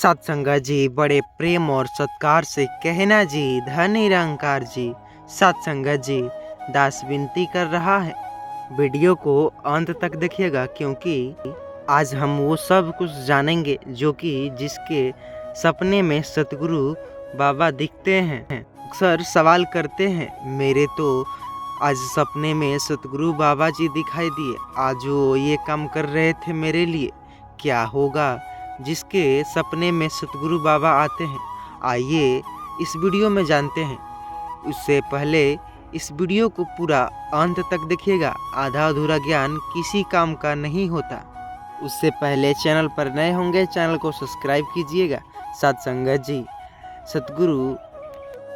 सत्संगा जी बड़े प्रेम और सत्कार से कहना जी धन निरंकार जी। सत्संगा जी दास विनती कर रहा है, वीडियो को अंत तक देखिएगा क्योंकि आज हम वो सब कुछ जानेंगे जो कि जिसके सपने में सतगुरु बाबा दिखते हैं। अक्सर सवाल करते हैं, मेरे तो आज सपने में सतगुरु बाबा जी दिखाई दिए, आज वो ये काम कर रहे थे मेरे लिए, क्या होगा जिसके सपने में सतगुरु बाबा आते हैं। आइए इस वीडियो में जानते हैं। उससे पहले इस वीडियो को पूरा अंत तक देखिएगा, आधा अधूरा ज्ञान किसी काम का नहीं होता। उससे पहले चैनल पर नए होंगे चैनल को सब्सक्राइब कीजिएगा। सत्संगत जी सतगुरु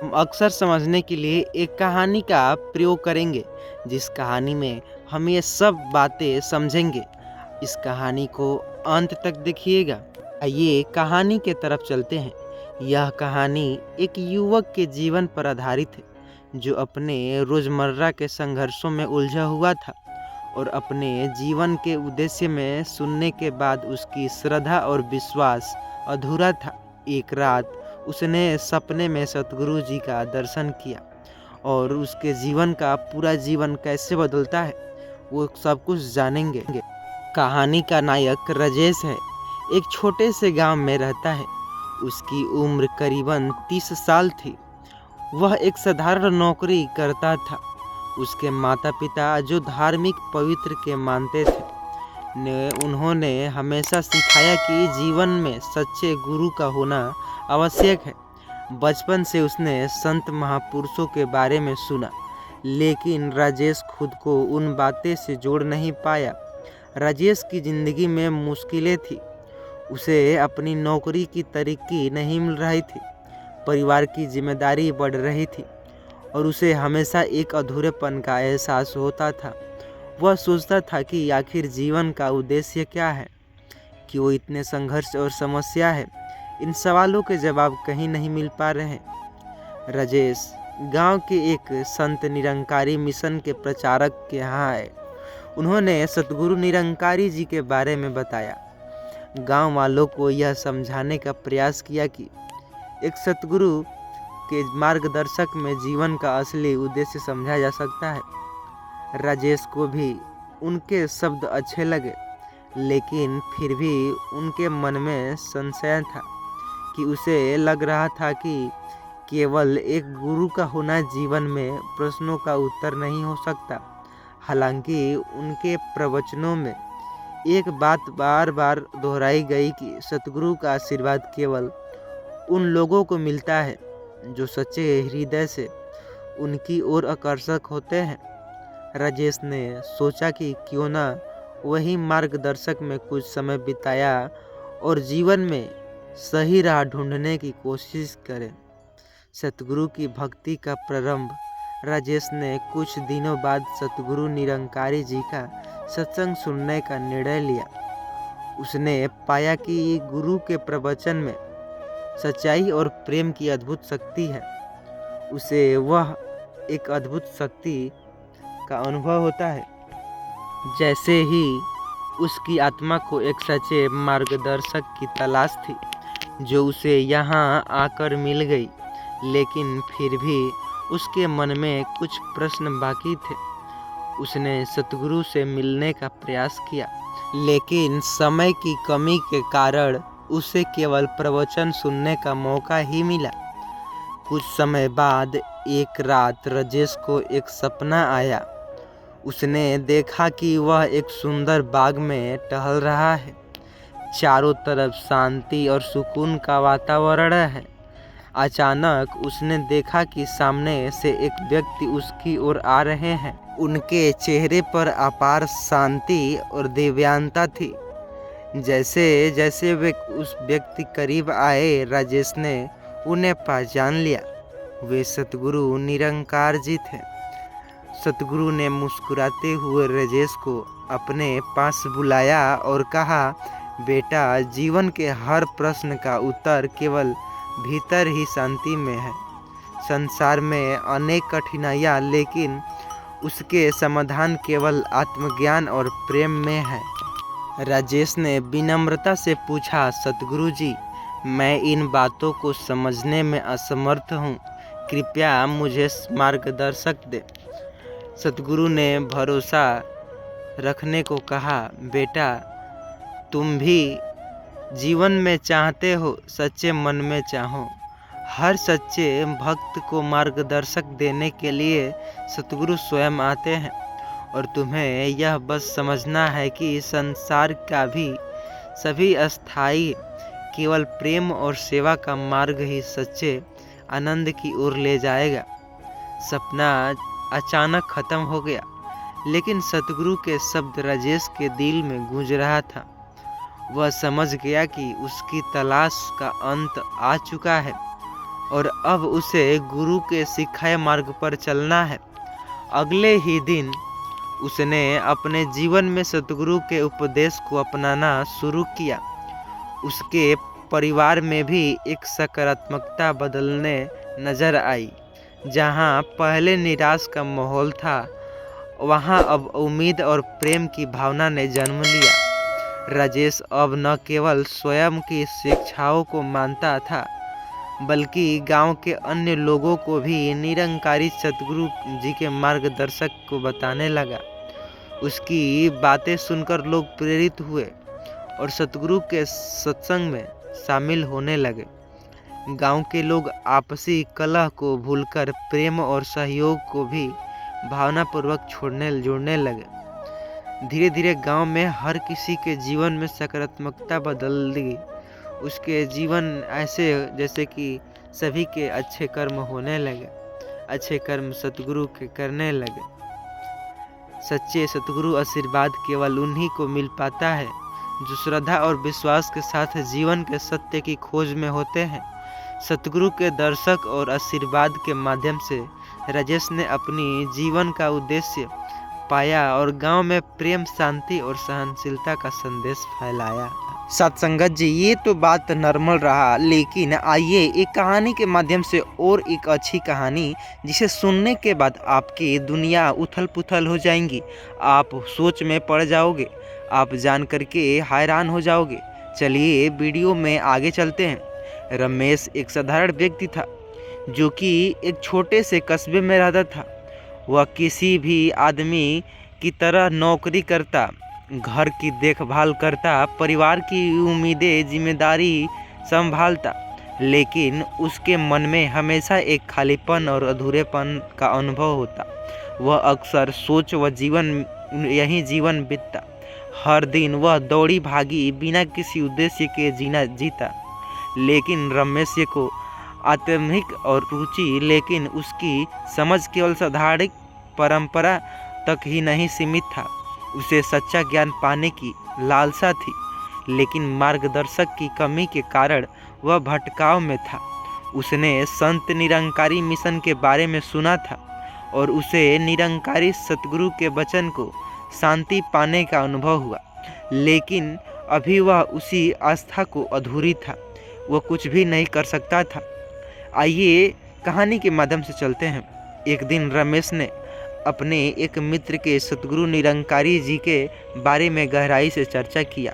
हम अक्सर समझने के लिए एक कहानी का प्रयोग करेंगे, जिस कहानी में हम ये सब बातें समझेंगे। इस कहानी को अंत तक देखिएगा। आइए कहानी के तरफ चलते हैं। यह कहानी एक युवक के जीवन पर आधारित है, जो अपने रोजमर्रा के संघर्षों में उलझा हुआ था और अपने जीवन के उद्देश्य में सुनने के बाद उसकी श्रद्धा और विश्वास अधूरा था। एक रात उसने सपने में सतगुरु जी का दर्शन किया और उसके जीवन का पूरा जीवन कैसे बदलता है वो सब कुछ जानेंगे। कहानी का नायक राजेश है, एक छोटे से गांव में रहता है। उसकी उम्र करीबन 30 साल थी। वह एक साधारण नौकरी करता था। उसके माता पिता जो धार्मिक पवित्र के मानते थे उन्होंने हमेशा सिखाया कि जीवन में सच्चे गुरु का होना आवश्यक है। बचपन से उसने संत महापुरुषों के बारे में सुना, लेकिन राजेश खुद को उन बातें से जोड़ नहीं पाया। राजेश की ज़िंदगी में मुश्किलें थी। उसे अपनी नौकरी की तरक्की नहीं मिल रही थी, परिवार की जिम्मेदारी बढ़ रही थी और उसे हमेशा एक अधूरेपन का एहसास होता था। वह सोचता था कि आखिर जीवन का उद्देश्य क्या है, क्यों इतने संघर्ष और समस्या है। इन सवालों के जवाब कहीं नहीं मिल पा रहे हैं। राजेश गांव के एक संत निरंकारी मिशन के प्रचारक के यहाँ आए। उन्होंने सतगुरु निरंकारी जी के बारे में बताया। गांव वालों को यह समझाने का प्रयास किया कि एक सतगुरु के मार्गदर्शक में जीवन का असली उद्देश्य समझा जा सकता है। राजेश को भी उनके शब्द अच्छे लगे, लेकिन फिर भी उनके मन में संशय था कि उसे लग रहा था कि केवल एक गुरु का होना जीवन में प्रश्नों का उत्तर नहीं हो सकता। हालांकि उनके प्रवचनों में एक बात बार बार दोहराई गई कि सतगुरु का आशीर्वाद केवल उन लोगों को मिलता है जो सच्चे हृदय से उनकी ओर आकर्षक होते हैं। राजेश ने सोचा कि क्यों ना वही मार्गदर्शक में कुछ समय बिताया और जीवन में सही राह ढूंढने की कोशिश करें। सतगुरु की भक्ति का प्रारंभ राजेश ने कुछ दिनों बाद सतगुरु निरंकारी जी का सत्संग सुनने का निर्णय लिया। उसने पाया कि गुरु के प्रवचन में सच्चाई और प्रेम की अद्भुत शक्ति है। उसे वह एक अद्भुत शक्ति का अनुभव होता है, जैसे ही उसकी आत्मा को एक सच्चे मार्गदर्शक की तलाश थी, जो उसे यहाँ आकर मिल गई। लेकिन फिर भी उसके मन में कुछ प्रश्न बाकी थे। उसने सतगुरु से मिलने का प्रयास किया, लेकिन समय की कमी के कारण उसे केवल प्रवचन सुनने का मौका ही मिला। कुछ समय बाद एक रात राजेश को एक सपना आया। उसने देखा कि वह एक सुंदर बाग में टहल रहा है। चारों तरफ शांति और सुकून का वातावरण है। अचानक उसने देखा कि सामने से एक व्यक्ति उसकी ओर आ रहे हैं। उनके चेहरे पर अपार शांति और दिव्यता थी। जैसे जैसे वे उस व्यक्ति करीब आए, राजेश ने उन्हें पहचान लिया। वे सतगुरु निरंकार जी थे। सतगुरु ने मुस्कुराते हुए राजेश को अपने पास बुलाया और कहा, बेटा, जीवन के हर प्रश्न का उत्तर केवल भीतर ही शांति में है। संसार में अनेक कठिनाइयाँ, लेकिन उसके समाधान केवल आत्मज्ञान और प्रेम में है। राजेश ने विनम्रता से पूछा, सतगुरु जी, मैं इन बातों को समझने में असमर्थ हूँ, कृपया मुझे मार्गदर्शक दे। सतगुरु ने भरोसा रखने को कहा, बेटा तुम भी जीवन में चाहते हो, सच्चे मन में चाहो। हर सच्चे भक्त को मार्गदर्शक देने के लिए सतगुरु स्वयं आते हैं और तुम्हें यह बस समझना है कि संसार का भी सभी अस्थाई, केवल प्रेम और सेवा का मार्ग ही सच्चे आनंद की ओर ले जाएगा। सपना अचानक खत्म हो गया, लेकिन सतगुरु के शब्द राजेश के दिल में गूंज रहा था। वह समझ गया कि उसकी तलाश का अंत आ चुका है और अब उसे गुरु के सिखाए मार्ग पर चलना है। अगले ही दिन उसने अपने जीवन में सतगुरु के उपदेश को अपनाना शुरू किया। उसके परिवार में भी एक सकारात्मकता बदलने नजर आई। जहां पहले निराश का माहौल था, वहां अब उम्मीद और प्रेम की भावना ने जन्म लिया। राजेश अब न केवल स्वयं की शिक्षाओं को मानता था, बल्कि गांव के अन्य लोगों को भी निरंकारी सतगुरु जी के मार्गदर्शक को बताने लगा। उसकी बातें सुनकर लोग प्रेरित हुए और सतगुरु के सत्संग में शामिल होने लगे। गांव के लोग आपसी कलह को भूलकर प्रेम और सहयोग को भी भावनापूर्वक जोड़ने लगे। धीरे धीरे गांव में हर किसी के जीवन में सकारात्मकता बदल गई। उसके जीवन ऐसे जैसे कि सभी के अच्छे कर्म होने लगे, अच्छे कर्म सतगुरु के करने लगे। सच्चे सतगुरु आशीर्वाद केवल उन्हीं को मिल पाता है जो श्रद्धा और विश्वास के साथ जीवन के सत्य की खोज में होते हैं। सतगुरु के दर्शक और आशीर्वाद के माध्यम से राजेश ने अपनी जीवन का उद्देश्य पाया और गांव में प्रेम, शांति और सहनशीलता का संदेश फैलाया। सत्संगत जी, ये तो बात नॉर्मल रहा, लेकिन आइए एक कहानी के माध्यम से और एक अच्छी कहानी जिसे सुनने के बाद आपकी दुनिया उथल पुथल हो जाएंगी। आप सोच में पड़ जाओगे, आप जान करके हैरान हो जाओगे। चलिए वीडियो में आगे चलते हैं। रमेश एक साधारण व्यक्ति था जो कि एक छोटे से कस्बे में रहता था। वह किसी भी आदमी की तरह नौकरी करता, घर की देखभाल करता, परिवार की उम्मीदें, जिम्मेदारी संभालता, लेकिन उसके मन में हमेशा एक खालीपन और अधूरेपन का अनुभव होता। वह अक्सर सोच व जीवन बीतता। हर दिन वह दौड़ी भागी बिना किसी उद्देश्य के जीता। लेकिन रमेश को आत्मिक और रुचि, लेकिन उसकी समझ केवल साधारण परंपरा तक ही नहीं सीमित था। उसे सच्चा ज्ञान पाने की लालसा थी, लेकिन मार्गदर्शक की कमी के कारण वह भटकाव में था। उसने संत निरंकारी मिशन के बारे में सुना था और उसे निरंकारी सतगुरु के वचन को शांति पाने का अनुभव हुआ, लेकिन अभी वह उसी आस्था को अधूरी था। वह कुछ भी नहीं कर सकता था। आइए कहानी के माध्यम से चलते हैं। एक दिन रमेश ने अपने एक मित्र के सतगुरु निरंकारी जी के बारे में गहराई से चर्चा किया।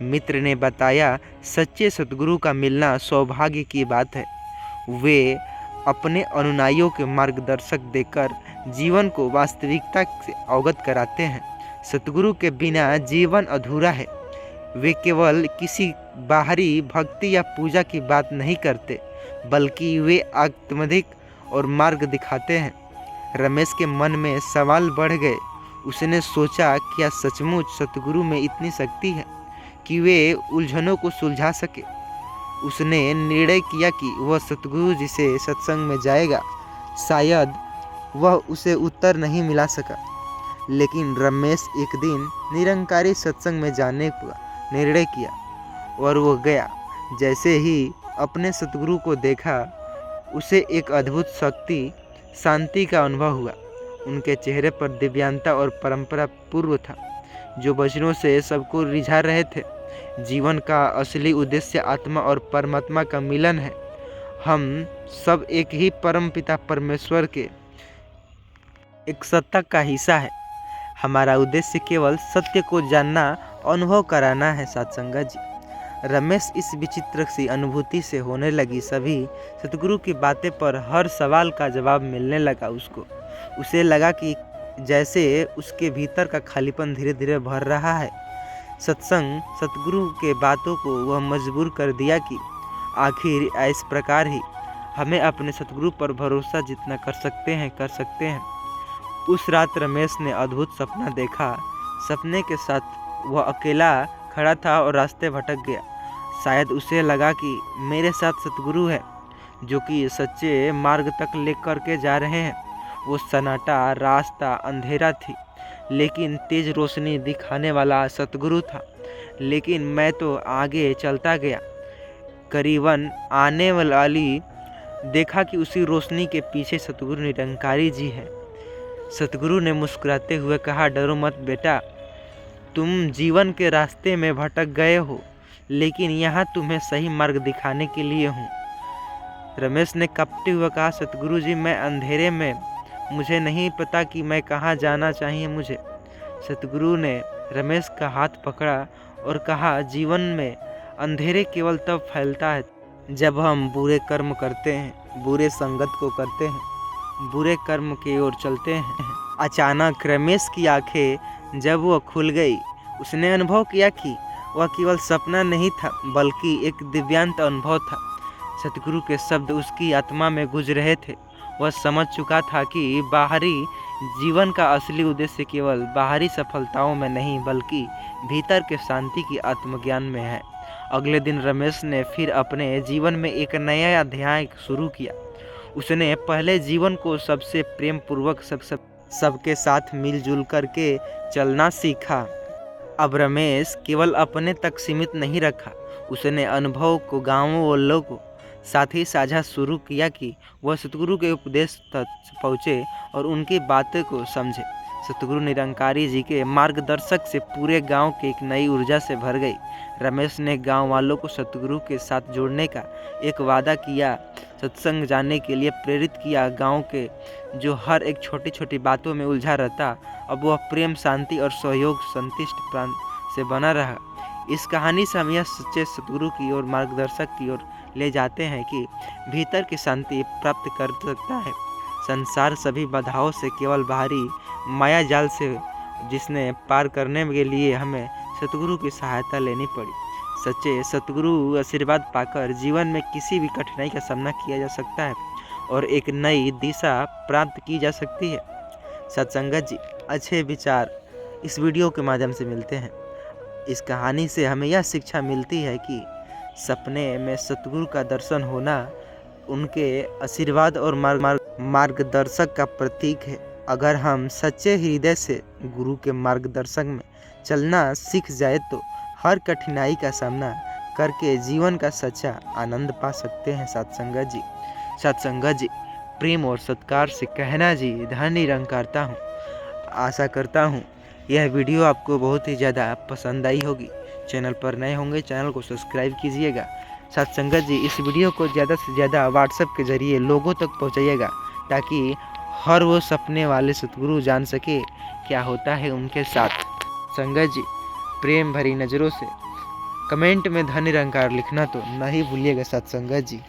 मित्र ने बताया, सच्चे सतगुरु का मिलना सौभाग्य की बात है। वे अपने अनुयायियों के मार्गदर्शक देकर जीवन को वास्तविकता से अवगत कराते हैं। सतगुरु के बिना जीवन अधूरा है। वे केवल किसी बाहरी भक्ति या पूजा की बात नहीं करते, बल्कि वे आत्मधिक और मार्ग दिखाते हैं। रमेश के मन में सवाल बढ़ गए। उसने सोचा, क्या सचमुच सतगुरु में इतनी शक्ति है कि वे उलझनों को सुलझा सके? उसने निर्णय किया कि वह सतगुरु जी से सत्संग में जाएगा। शायद वह उसे उत्तर नहीं मिला सका, लेकिन रमेश एक दिन निरंकारी सत्संग में जाने का निर्णय किया और वो गया। जैसे ही अपने सतगुरु को देखा, उसे एक अद्भुत शक्ति, शांति का अनुभव हुआ। उनके चेहरे पर दिव्यता और परंपरा पूर्व था, जो वचनों से सबको रिझा रहे थे। जीवन का असली उद्देश्य आत्मा और परमात्मा का मिलन है। हम सब एक ही परम पिता परमेश्वर के एक सत्ता का हिस्सा है। हमारा उद्देश्य केवल सत्य को जानना, अनुभव कराना है। सत्संगत जी, रमेश इस विचित्र सी अनुभूति से होने लगी। सभी सतगुरु की बातें पर हर सवाल का जवाब मिलने लगा उसको। उसे लगा कि जैसे उसके भीतर का खालीपन धीरे धीरे भर रहा है। सत्संग सतगुरु के बातों को वह मजबूर कर दिया कि आखिर इस प्रकार ही हमें अपने सतगुरु पर भरोसा जितना कर सकते हैं। उस रात रमेश ने अद्भुत सपना देखा। सपने के साथ वह अकेला खड़ा था और रास्ते भटक गया। शायद उसे लगा कि मेरे साथ सतगुरु है जो कि सच्चे मार्ग तक लेकर के जा रहे हैं। वो सन्नाटा रास्ता अंधेरा थी, लेकिन तेज रोशनी दिखाने वाला सतगुरु था। लेकिन मैं तो आगे चलता गया। करीबन आने वाली देखा कि उसी रोशनी के पीछे सतगुरु निरंकारी जी है। सतगुरु ने मुस्कुराते हुए कहा, डरो मत बेटा, तुम जीवन के रास्ते में भटक गए हो, लेकिन यहाँ तुम्हें सही मार्ग दिखाने के लिए हूँ। रमेश ने कांपते हुए कहा, सतगुरु जी, मैं अंधेरे में, मुझे नहीं पता कि मैं कहाँ जाना चाहिए मुझे। सतगुरु ने रमेश का हाथ पकड़ा और कहा, जीवन में अंधेरे केवल तब फैलता है जब हम बुरे कर्म करते हैं, बुरे संगत को करते हैं, बुरे कर्म की ओर चलते हैं। अचानक रमेश की आंखें जब वह खुल गई, उसने अनुभव किया कि वह केवल सपना नहीं था बल्कि एक दिव्यांत अनुभव था। सतगुरु के शब्द उसकी आत्मा में गूंज रहे थे। वह समझ चुका था कि बाहरी जीवन का असली उद्देश्य केवल बाहरी सफलताओं में नहीं बल्कि भीतर के शांति की आत्मज्ञान में है। अगले दिन रमेश ने फिर अपने जीवन में एक नया अध्याय शुरू किया। उसने पहले जीवन को सबसे प्रेम पूर्वक सबके साथ मिलजुल करके चलना सीखा। अब रमेश केवल अपने तक सीमित नहीं रखा, उसने अनुभव को गाँवों वालों को साथ ही साझा शुरू किया कि वह सतगुरु के उपदेश तक पहुँचे और उनकी बातों को समझे। सतगुरु निरंकारी जी के मार्गदर्शक से पूरे गांव की एक नई ऊर्जा से भर गई। रमेश ने गांव वालों को सतगुरु के साथ जोड़ने का एक वादा किया, सत्संग जाने के लिए प्रेरित किया। गांव के जो हर एक छोटी छोटी बातों में उलझा रहता, अब वह प्रेम, शांति और सहयोग संतुष्ट प्राण से बना रहा। इस कहानी से हम यह सच्चे सतगुरु की ओर, मार्गदर्शक की ओर ले जाते हैं कि भीतर की शांति प्राप्त कर सकता है। संसार सभी बाधाओं से केवल बाहरी माया जाल से जिसने पार करने के लिए हमें सतगुरु की सहायता लेनी पड़ी। सच्चे सतगुरु आशीर्वाद पाकर जीवन में किसी भी कठिनाई का सामना किया जा सकता है और एक नई दिशा प्राप्त की जा सकती है। सत्संगत जी, अच्छे विचार इस वीडियो के माध्यम से मिलते हैं। इस कहानी से हमें यह शिक्षा मिलती है कि सपने में सतगुरु का दर्शन होना उनके आशीर्वाद और मार्गदर्शक का प्रतीक है। अगर हम सच्चे हृदय से गुरु के मार्गदर्शन में चलना सीख जाए तो हर कठिनाई का सामना करके जीवन का सच्चा आनंद पा सकते हैं। सत्संगत जी, प्रेम और सत्कार से कहना जी, धन निरंकारता हूँ। आशा करता हूँ यह वीडियो आपको बहुत ही ज़्यादा पसंद आई होगी। चैनल पर नए होंगे, चैनल को सब्सक्राइब कीजिएगा। सत्संगत जी, इस वीडियो को ज़्यादा से ज़्यादा व्हाट्सएप के ज़रिए लोगों तक पहुँचाइएगा ताकि हर वो सपने वाले सतगुरु जान सके क्या होता है उनके साथ। संगत जी, प्रेम भरी नज़रों से कमेंट में धन निरंकार लिखना तो नहीं भूलिएगा। सत्संगत जी।